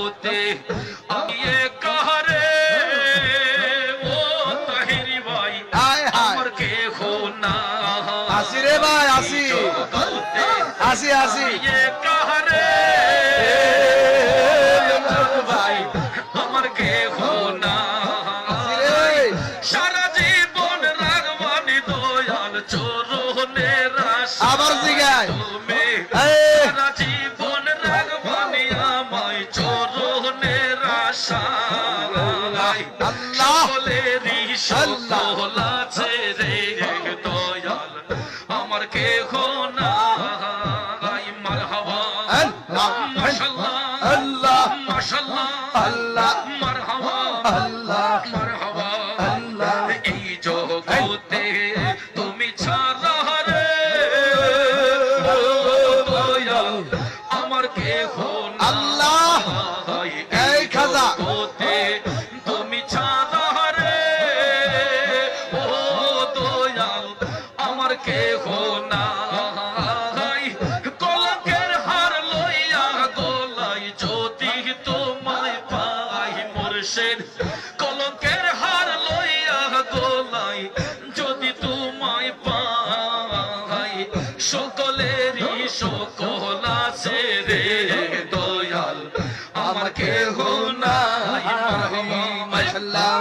জগতে আমি কাহারে ও তাহিরি ভাই আমার কেহ না আসি রে ভাই আসি আসি আসি কাহারে ভাই আমার কেহ না সারা জীবন রাগবানি দয়াল চরণের আশা আবার জিগায় সারা জীবন রাগবানি আমায় চরণের আশা সকলেরই সকল আছে রে দয়াল আমার কেহ না মারহাবা মাশাআল্লাহ আল্লাহ মাশাআল্লাহ আল্লাহ মারহাবা আল্লাহ মারহাবা আল্লাহ এই জগতে তুমি ছাড়া রে দয়াল আমার কেহ না আল্লাহ এই খাজা জগতে তুমি ছাড়া রে ও দয়াল আমার কেহ না কলঙ্কের হার লইয়া গলাই যদি তোমায় পাই মুর্শিদ কলঙ্কের হার লইয়া গলাই যদি তোমায় পাই সকলেরই সকল আছে রে দয়াল আমার কেহ নাই মারহাবা মাশাআল্লাহ